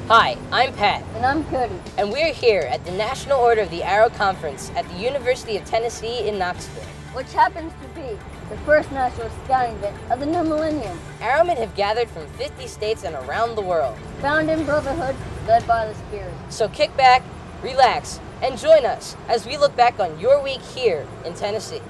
Hi, I'm Pat. And I'm Cody. And we're here at the National Order of the Arrow Conference at the University of Tennessee in Knoxville, which happens to be the first national scouting event of the new millennium. Arrowmen have gathered from 50 states and around the world, bound in brotherhood, led by the Spirit. So kick back, relax, and join us as we look back on your week here in Tennessee.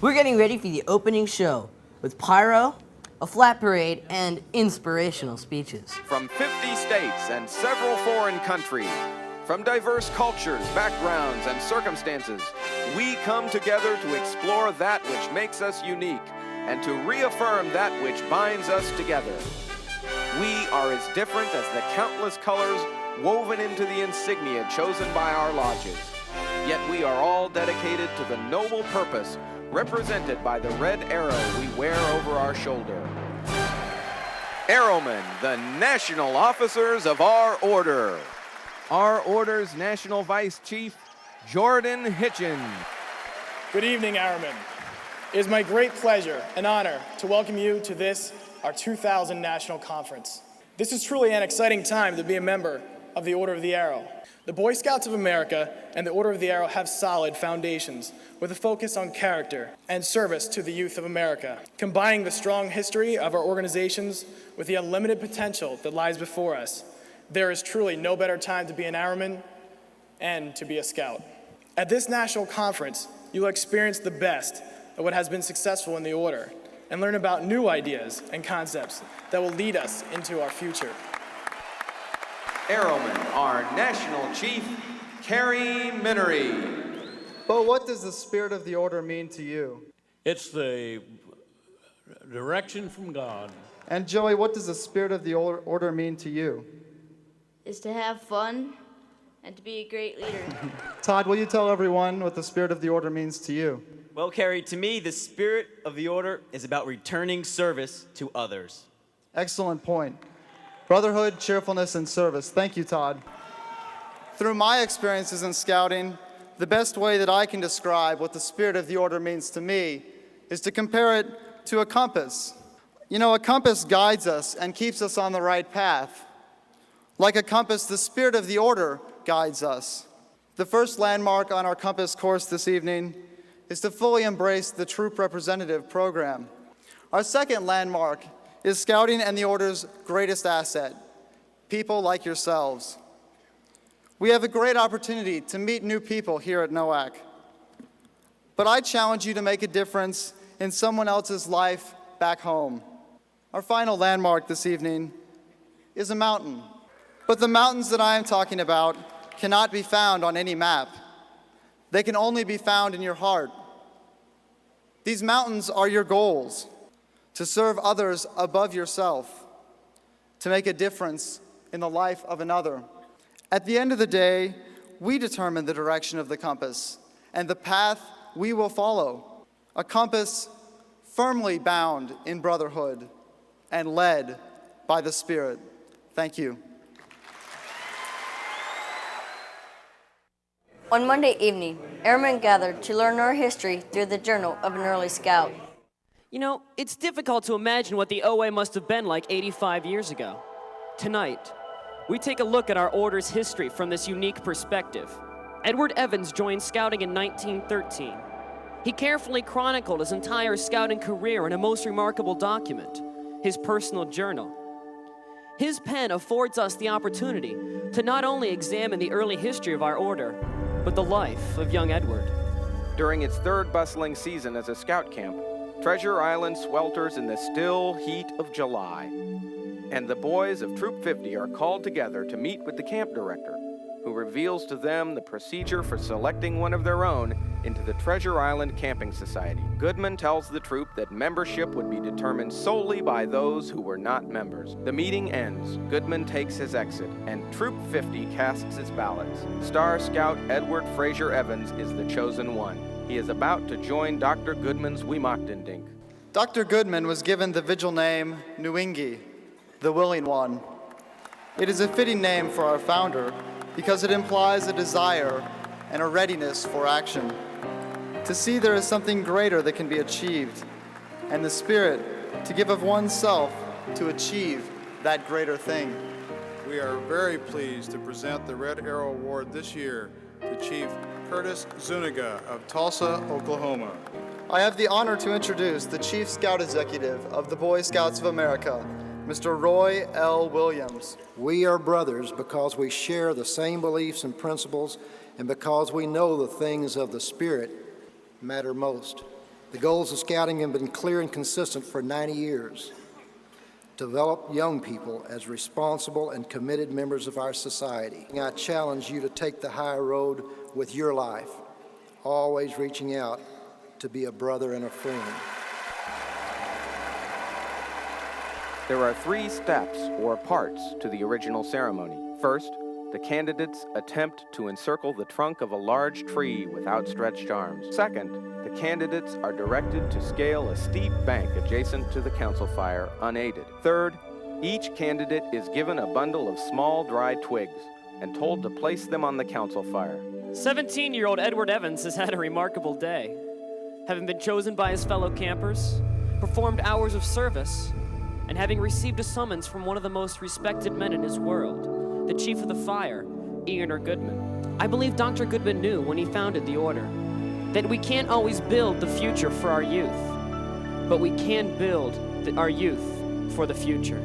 We're getting ready for the opening show with pyro, a flat parade, and inspirational speeches. From 50 states and several foreign countries, from diverse cultures, backgrounds, and circumstances, we come together to explore that which makes us unique and to reaffirm that which binds us together. We are as different as the countless colors woven into the insignia chosen by our lodges. Yet we are all dedicated to the noble purpose represented by the red arrow we wear over our shoulder. Arrowmen, the national officers of our order. Our order's National Vice Chief, Jordan Hitchens. Good evening, Arrowmen. It is my great pleasure and honor to welcome you to this, our 2000 National Conference. This is truly an exciting time to be a member of the Order of the Arrow. The Boy Scouts of America and the Order of the Arrow have solid foundations with a focus on character and service to the youth of America, combining the strong history of our organizations with the unlimited potential that lies before us. There is truly no better time to be an Arrowman and to be a Scout. At this national conference, you will experience the best of what has been successful in the Order and learn about new ideas and concepts that will lead us into our future. Arrowman, our National Chief, Carrie Minnery. But what does the spirit of the order mean to you? It's the direction from God. And Joey, what does the spirit of the order mean to you? Is to have fun and to be a great leader. Todd, will you tell everyone what the spirit of the order means to you? Well, Carrie, to me, the spirit of the order is about returning service to others. Excellent point. Brotherhood, cheerfulness, and service. Thank you, Todd. Through my experiences in scouting, the best way that I can describe what the spirit of the order means to me is to compare it to a compass. You know, a compass guides us and keeps us on the right path. Like a compass, the spirit of the order guides us. The first landmark on our compass course this evening is to fully embrace the Troop Representative program. Our second landmark is Scouting and the Order's greatest asset, people like yourselves. We have a great opportunity to meet new people here at NOAC. But I challenge you to make a difference in someone else's life back home. Our final landmark this evening is a mountain. But the mountains that I am talking about cannot be found on any map. They can only be found in your heart. These mountains are your goals: to serve others above yourself, to make a difference in the life of another. At the end of the day, we determine the direction of the compass and the path we will follow. A compass firmly bound in brotherhood and led by the Spirit. Thank you. On Monday evening, airmen gathered to learn our history through the journal of an early scout. You know, it's difficult to imagine what the OA must have been like 85 years ago. Tonight, we take a look at our order's history from this unique perspective. Edward Evans joined scouting in 1913. He carefully chronicled his entire scouting career in a most remarkable document, his personal journal. His pen affords us the opportunity to not only examine the early history of our order, but the life of young Edward. During its third bustling season as a scout camp, Treasure Island swelters in the still heat of July. And the boys of Troop 50 are called together to meet with the camp director, who reveals to them the procedure for selecting one of their own into the Treasure Island Camping Society. Goodman tells the troop that membership would be determined solely by those who were not members. The meeting ends, Goodman takes his exit, and Troop 50 casts its ballots. Star Scout Edward Fraser Evans is the chosen one. He is about to join Dr. Goodman's Weemoktindink. Dr. Goodman was given the vigil name Nuingi, the Willing One. It is a fitting name for our founder because it implies a desire and a readiness for action, to see there is something greater that can be achieved, and the spirit to give of oneself to achieve that greater thing. We are very pleased to present the Red Arrow Award this year to Chief Curtis Zuniga of Tulsa, Oklahoma. I have the honor to introduce the Chief Scout Executive of the Boy Scouts of America, Mr. Roy L. Williams. We are brothers because we share the same beliefs and principles and because we know the things of the Spirit matter most. The goals of scouting have been clear and consistent for 90 years. Develop young people as responsible and committed members of our society. I challenge you to take the high road with your life, always reaching out to be a brother and a friend. There are 3 steps or parts to the original ceremony. First, the candidates attempt to encircle the trunk of a large tree with outstretched arms. Second, the candidates are directed to scale a steep bank adjacent to the council fire unaided. Third, each candidate is given a bundle of small dry twigs and told to place them on the council fire. 17-year-old Edward Evans has had a remarkable day. Having been chosen by his fellow campers, performed hours of service, and having received a summons from one of the most respected men in his world, the Chief of the Fire, Ian Goodman. I believe Dr. Goodman knew when he founded the Order that we can't always build the future for our youth, but we can build our youth for the future.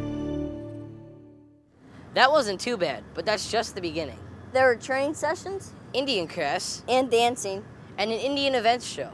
That wasn't too bad, but that's just the beginning. There were training sessions, Indian crafts, and dancing, and an Indian events show.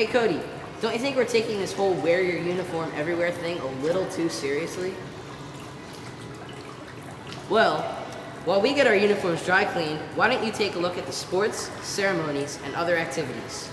Hey Cody, don't you think we're taking this whole wear your uniform everywhere thing a little too seriously? Well, while we get our uniforms dry cleaned, why don't you take a look at the sports, ceremonies, and other activities?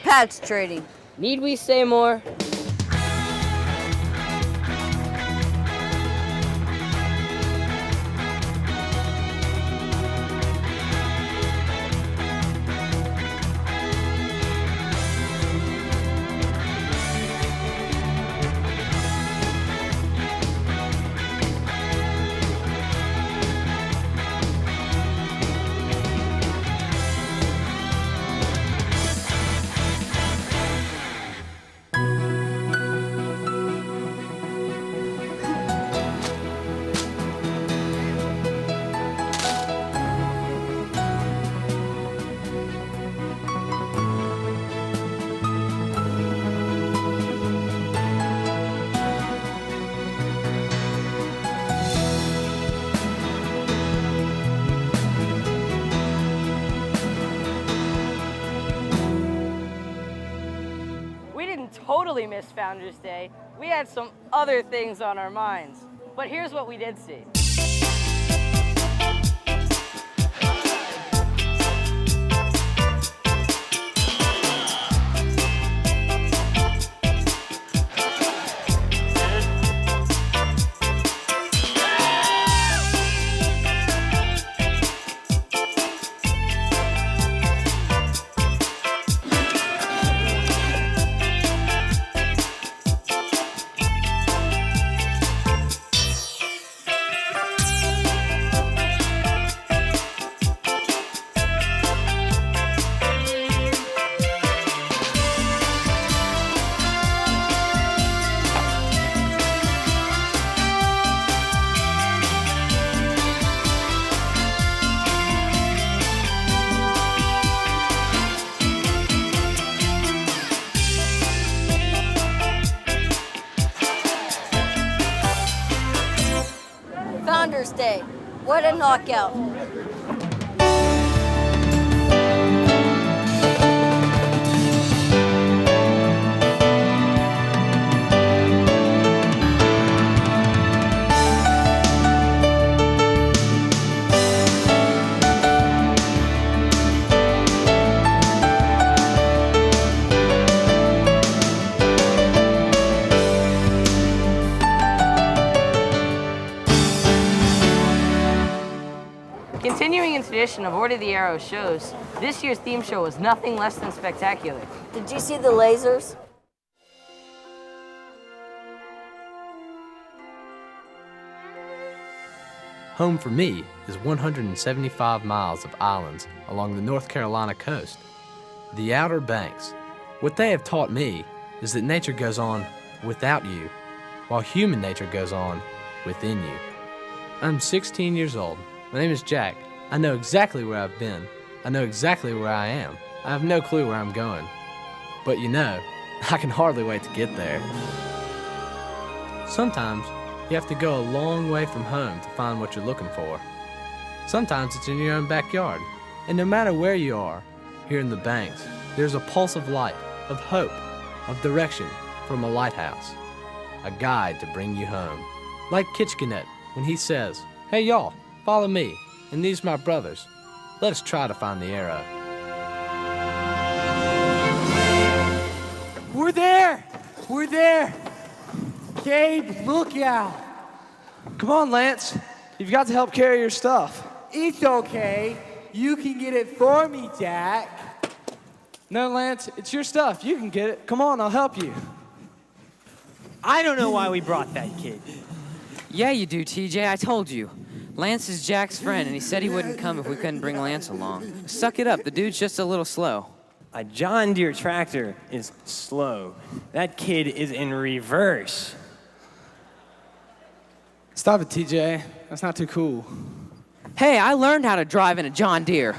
Patch trading. Need we say more? Totally missed Founders Day. We had some other things on our minds. But here's what we did see. Founders Day. What a knockout. Continuing in tradition of Order of the Arrow shows, this year's theme show was nothing less than spectacular. Did you see the lasers? Home for me is 175 miles of islands along the North Carolina coast. The Outer Banks. What they have taught me is that nature goes on without you, while human nature goes on within you. I'm 16 years old. My name is Jack. I know exactly where I've been. I know exactly where I am. I have no clue where I'm going. But you know, I can hardly wait to get there. Sometimes you have to go a long way from home to find what you're looking for. Sometimes it's in your own backyard. And no matter where you are, here in the Banks, there's a pulse of light, of hope, of direction from a lighthouse. A guide to bring you home. Like Kitchkinet when he says, "Hey y'all, follow me, and these my brothers. Let us try to find the arrow." We're there! We're there! Gabe, look out! Come on, Lance. You've got to help carry your stuff. It's okay. You can get it for me, Jack. No, Lance, it's your stuff. You can get it. Come on, I'll help you. I don't know why we brought that kid. Yeah, you do, TJ. I told you. Lance is Jack's friend, and he said he wouldn't come if we couldn't bring Lance along. Suck it up. The dude's just a little slow. A John Deere tractor is slow. That kid is in reverse. Stop it, TJ. That's not too cool. Hey, I learned how to drive in a John Deere.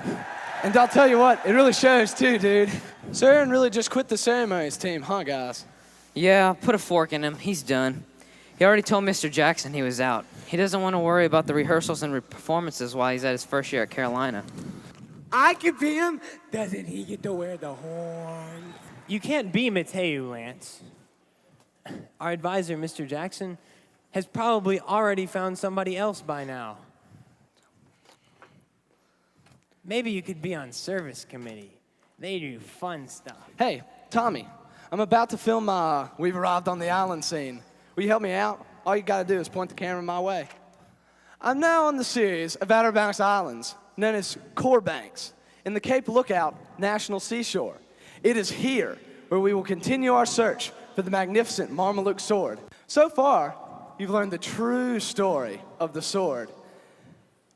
And I'll tell you what, it really shows too, dude. So Aaron really just quit the ceremonies team, huh, guys? Yeah, put a fork in him. He's done. He already told Mr. Jackson he was out. He doesn't want to worry about the rehearsals and performances while he's at his first year at Carolina. I can beat him. Doesn't he get to wear the horn? You can't be Mateo, Lance. Our advisor, Mr. Jackson, has probably already found somebody else by now. Maybe you could be on service committee. They do fun stuff. Hey, Tommy, I'm about to film my We've Arrived on the Island scene. Will you help me out? All you gotta do is point the camera my way. I'm now on the series of Outer Banks Islands, known as Core Banks, in the Cape Lookout National Seashore. It is here where we will continue our search for the magnificent Marmaluke sword. So far, you've learned the true story of the sword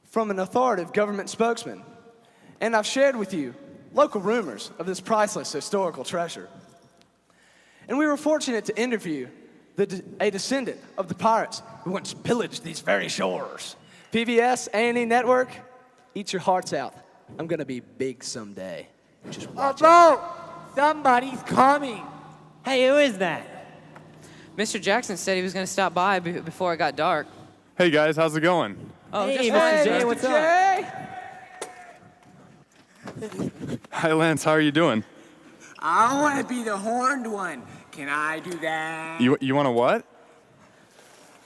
from an authoritative government spokesman. And I've shared with you local rumors of this priceless historical treasure. And we were fortunate to interview a descendant of the pirates who once pillaged these very shores. PBS, A&E Network, eat your hearts out. I'm gonna be big someday. Just watch it. Somebody's coming. Hey, who is that? Mr. Jackson said he was gonna stop by before it got dark. Hey guys, how's it going? Oh, hey, just Mr. Jay, what's up? Hi Lance, how are you doing? I want to be the horned one. Can I do that? You want to what?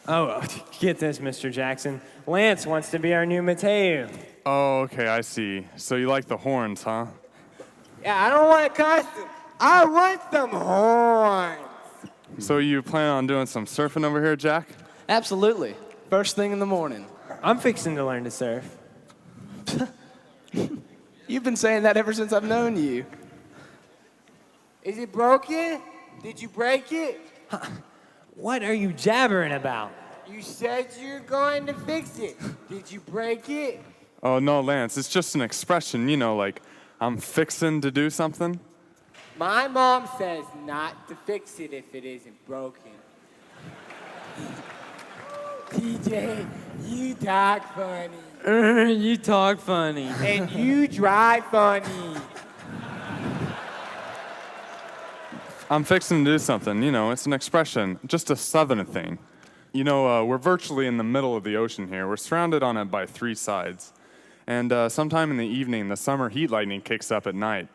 Oh, get this, Mr. Jackson. Lance wants to be our new Mateo. Oh, okay, I see. So you like the horns, huh? Yeah, I don't want a costume. I want some horns. So you plan on doing some surfing over here, Jack? Absolutely. First thing in the morning. I'm fixing to learn to surf. You've been saying that ever since I've known you. Is it broken? Did you break it? What are you jabbering about? You said you're going to fix it. Did you break it? Oh, no, Lance, it's just an expression, you know, like, I'm fixing to do something. My mom says not to fix it if it isn't broken. TJ, you talk funny. You talk funny. And you drive funny. I'm fixing to do something, you know, it's an expression, just a southern thing. You know, we're virtually in the middle of the ocean here. We're surrounded on it by 3 sides. And sometime in the evening, the summer heat lightning kicks up at night.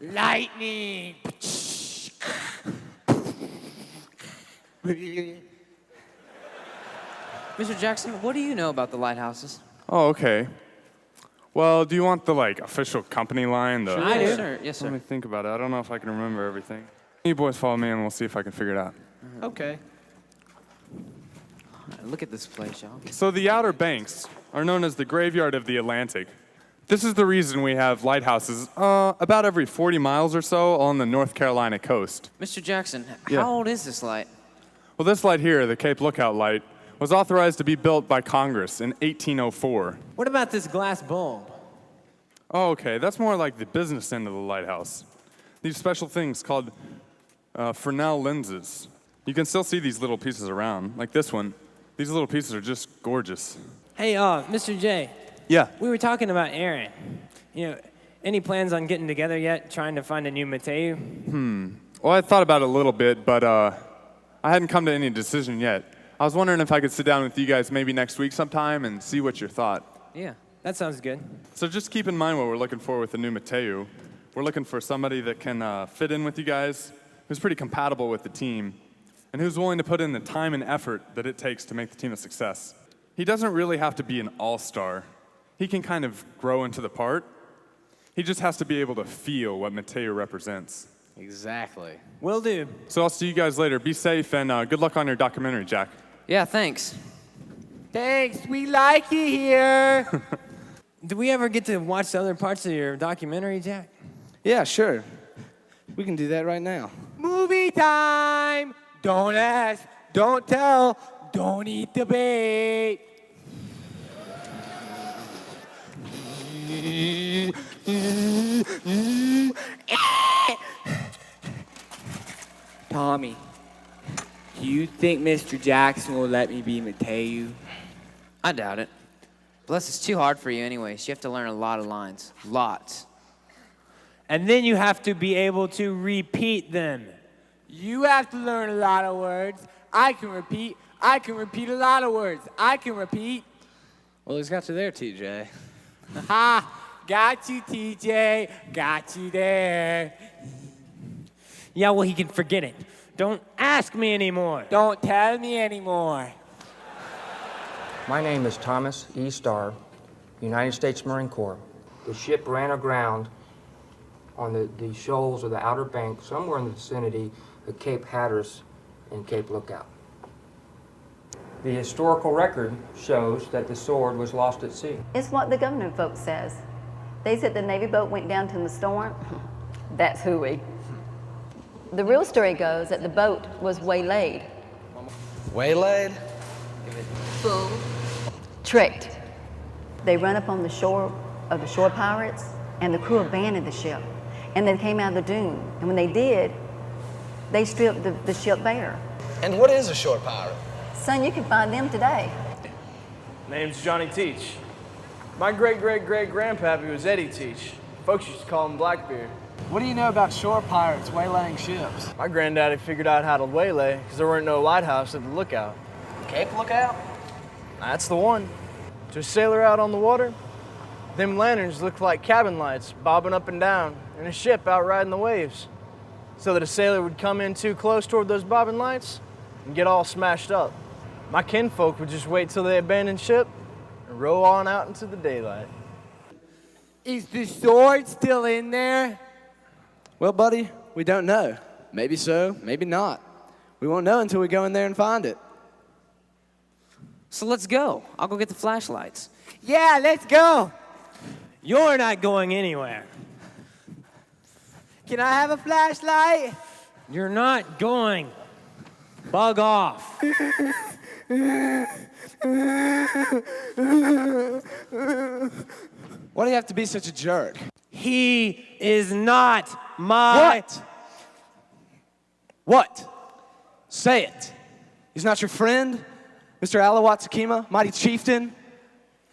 Lightning! Mr. Jackson, what do you know about the lighthouses? Oh, okay. Well, do you want the, like, official company line? The, I do. Sir. Yes, sir. Let me think about it. I don't know if I can remember everything. You boys follow me and we'll see if I can figure it out. Okay. Look at this place, y'all. So the Outer Banks are known as the graveyard of the Atlantic. This is the reason we have lighthouses about every 40 miles or so on the North Carolina coast. Mr. Jackson, Yeah. how old is this light? Well, this light here, the Cape Lookout light, was authorized to be built by Congress in 1804. What about this glass bulb? Oh, okay, that's more like the business end of the lighthouse. These special things called Fresnel lenses. You can still see these little pieces around, like this one. These little pieces are just gorgeous. Hey, Mr. J. Yeah. We were talking about Aaron. Any plans on getting together yet, trying to find a new Mateu? Well, I thought about it a little bit, but I hadn't come to any decision yet. I was wondering if I could sit down with you guys maybe next week sometime and see what your thought. Yeah, that sounds good. So just keep in mind what we're looking for with the new Mateu. We're looking for somebody that can fit in with you guys, who's pretty compatible with the team, and who's willing to put in the time and effort that it takes to make the team a success. He doesn't really have to be an all-star. He can kind of grow into the part. He just has to be able to feel what Mateu represents. Exactly. Will do. So I'll see you guys later. Be safe, and good luck on your documentary, Jack. Yeah, thanks. Thanks, we like you here. Do we ever get to watch the other parts of your documentary, Jack? Yeah, sure. We can do that right now. Movie time! Don't ask, don't tell, don't eat the bait. Tommy, do you think Mr. Jackson will let me be Mateu? I doubt it. Plus, it's too hard for you anyways. You have to learn a lot of lines. Lots. And then you have to be able to repeat them. You have to learn a lot of words. I can repeat a lot of words. I can repeat. Well, he's got you there, TJ. Ha! Got you, TJ. Got you there. Yeah, well, he can forget it. Don't ask me anymore. Don't tell me anymore. My name is Thomas E. Starr, United States Marine Corps. The ship ran aground on the shoals of the Outer Banks, somewhere in the vicinity of Cape Hatteras and Cape Lookout. The historical record shows that the sword was lost at sea. It's what the governing folks says. They said the Navy boat went down in the storm. That's hooey. The real story goes that the boat was waylaid. Waylaid? Fooled. Tricked. They run up on the shore of the shore pirates, and the crew abandoned the ship. And they came out of the dune. And when they did, they stripped the ship bare. And what is a shore pirate? Son, you can find them today. Name's Johnny Teach. My great-great-great-grandpappy was Eddie Teach. Folks used to call him Blackbeard. What do you know about shore pirates waylaying ships? My granddaddy figured out how to waylay because there weren't no lighthouse at the lookout. Cape Lookout? That's the one. To a sailor out on the water, them lanterns looked like cabin lights bobbing up and down in a ship out riding the waves. So that a sailor would come in too close toward those bobbing lights and get all smashed up. My kinfolk would just wait till they abandoned ship and row on out into the daylight. Is the sword still in there? Well, buddy, we don't know. Maybe so, maybe not. We won't know until we go in there and find it. So let's go. I'll go get the flashlights. Yeah, let's go. You're not going anywhere. Can I have a flashlight? You're not going. Bug off. Why do you have to be such a jerk? He is not my... What? Say it. He's not your friend? Mr. Alawat Sakima, mighty chieftain?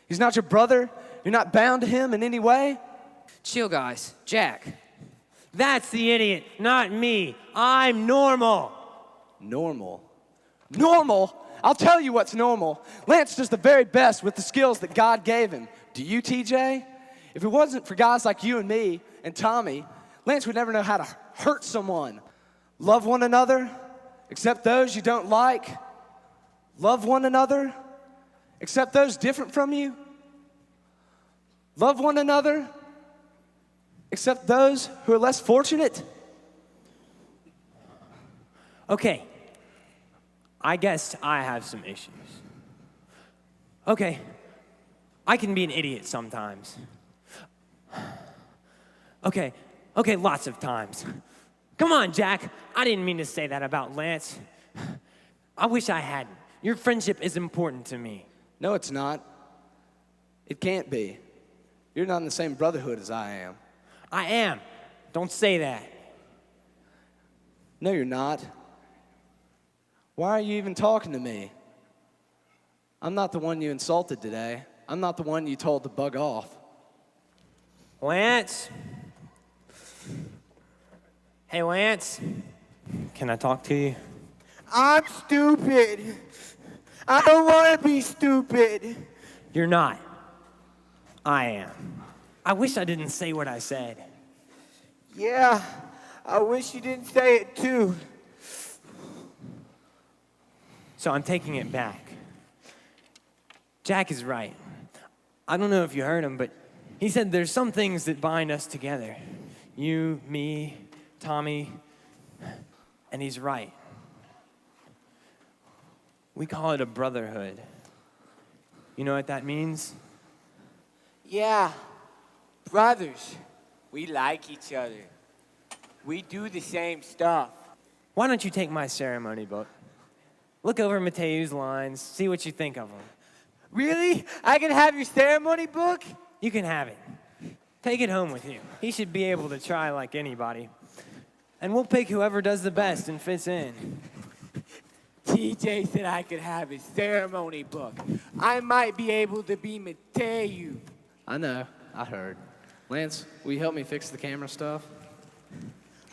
He's not your brother? You're not bound to him in any way? Chill, guys. Jack. That's the idiot, not me. I'm normal. Normal? Normal? I'll tell you what's normal. Lance does the very best with the skills that God gave him. Do you, TJ? If it wasn't for guys like you and me and Tommy, Lance would never know how to hurt someone. Love one another, except those you don't like. Love one another, except those different from you. Love one another, except those who are less fortunate. Okay, I guess I have some issues. Okay, I can be an idiot sometimes. Okay, lots of times. Come on, Jack, I didn't mean to say that about Lance. I wish I hadn't. Your friendship is important to me. No, it's not. It can't be. You're not in the same brotherhood as I am. I am. Don't say that. No, you're not. Why are you even talking to me? I'm not the one you insulted today. I'm not the one you told to bug off. Lance? Hey, Lance? Can I talk to you? I'm stupid. I don't want to be stupid. You're not. I am. I wish I didn't say what I said. Yeah, I wish you didn't say it too. So I'm taking it back. Jack is right. I don't know if you heard him, but he said there's some things that bind us together. You, me, Tommy, and he's right. We call it a brotherhood. You know what that means? Yeah, brothers. We like each other. We do the same stuff. Why don't you take my ceremony book? Look over Mateu's lines, see what you think of them. Really? I can have your ceremony book? You can have it. Take it home with you. He should be able to try like anybody. And we'll pick whoever does the best and fits in. TJ said I could have his ceremony book. I might be able to be Mateu. I know. I heard. Lance, will you help me fix the camera stuff?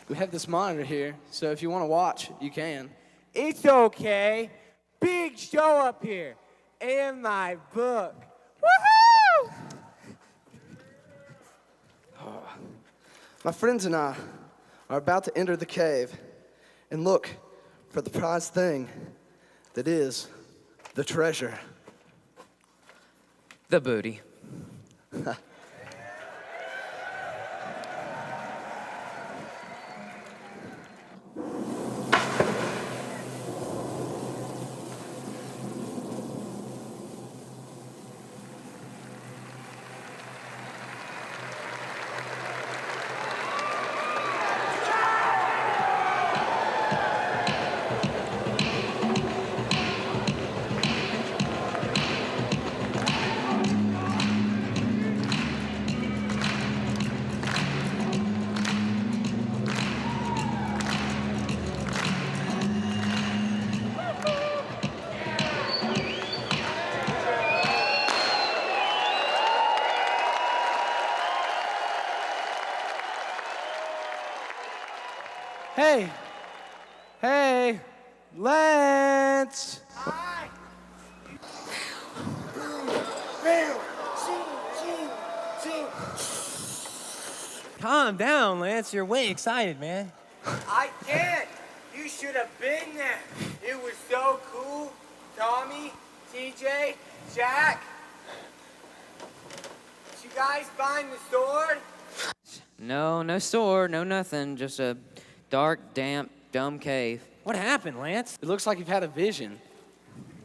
We have this monitor here, so if you want to watch, you can. It's okay. Big show up here. And my book. Woohoo! My friends and I are about to enter the cave and look for the prized thing that is the treasure. The booty. Hey! Hey! Lance! Calm down, Lance. You're way excited, man. I can't. You should have been there. It was so cool. Tommy, TJ, Jack. Did you guys find the sword? No, no sword, no nothing. Just a dark, damp, dumb cave. What happened, Lance? It looks like you've had a vision.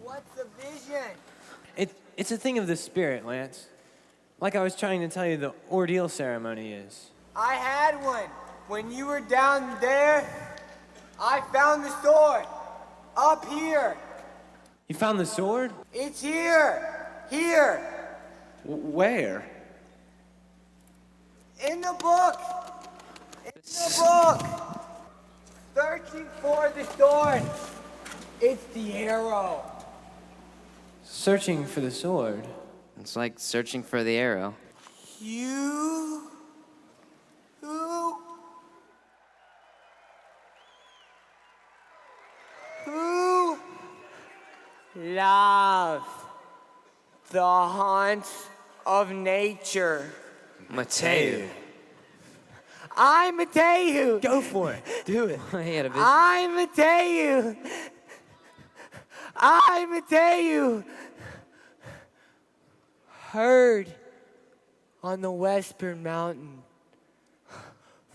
What's the vision? It's a thing of the spirit, Lance. Like I was trying to tell you the ordeal ceremony is. I had one. When you were down there, I found the sword. Up here. You found the sword? It's here. Here. Where? In the book. In the book. Searching for the sword. It's the arrow. Searching for the sword. It's like searching for the arrow. You? Who? Who loves the haunts of nature? Mateu. I'm Mateu. Go for it. Do it. He had a vision. I'm Mateu. I'm Mateu. Heard on the western mountain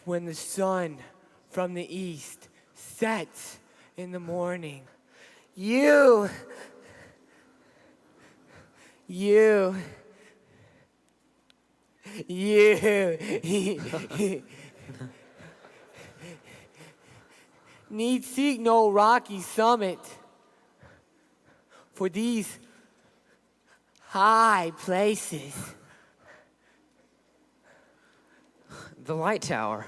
when the sun from the east sets in the morning. You need seek no rocky summit, for these high places. The light tower.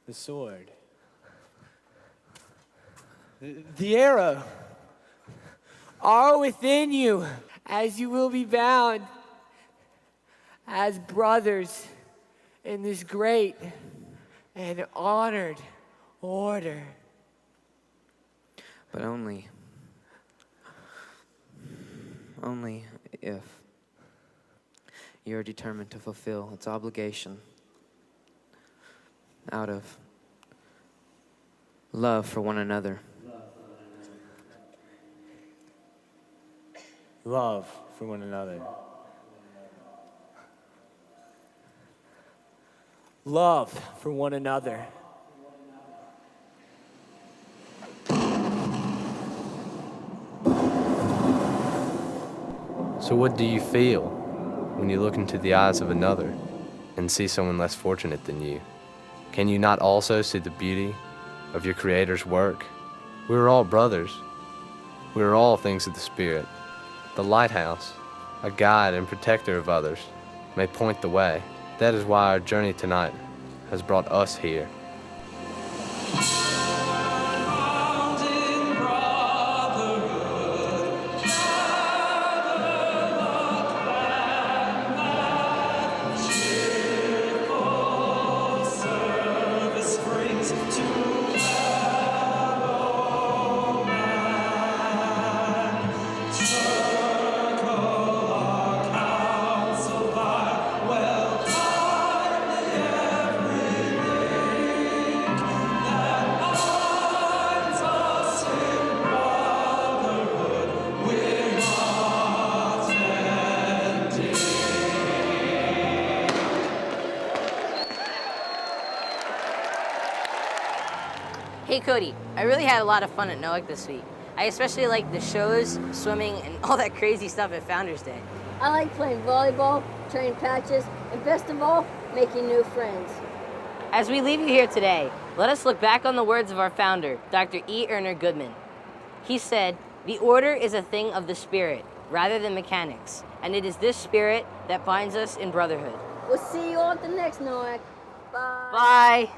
The sword. The arrow are within you, as you will be bound as brothers in this great and honored order. But only if you're determined to fulfill its obligation out of love for one another. Love for one another. Love for one another. So what do you feel when you look into the eyes of another and see someone less fortunate than you? Can you not also see the beauty of your Creator's work? We are all brothers. We are all things of the Spirit. The lighthouse, a guide and protector of others, may point the way. That is why our journey tonight has brought us here. Hey Cody, I really had a lot of fun at NOAC this week. I especially liked the shows, swimming, and all that crazy stuff at Founders Day. I like playing volleyball, training patches, and best of all, making new friends. As we leave you here today, let us look back on the words of our founder, Dr. E. Erner Goodman. He said, "The order is a thing of the spirit, rather than mechanics, and it is this spirit that binds us in brotherhood." We'll see you all at the next NOAC. Bye. Bye.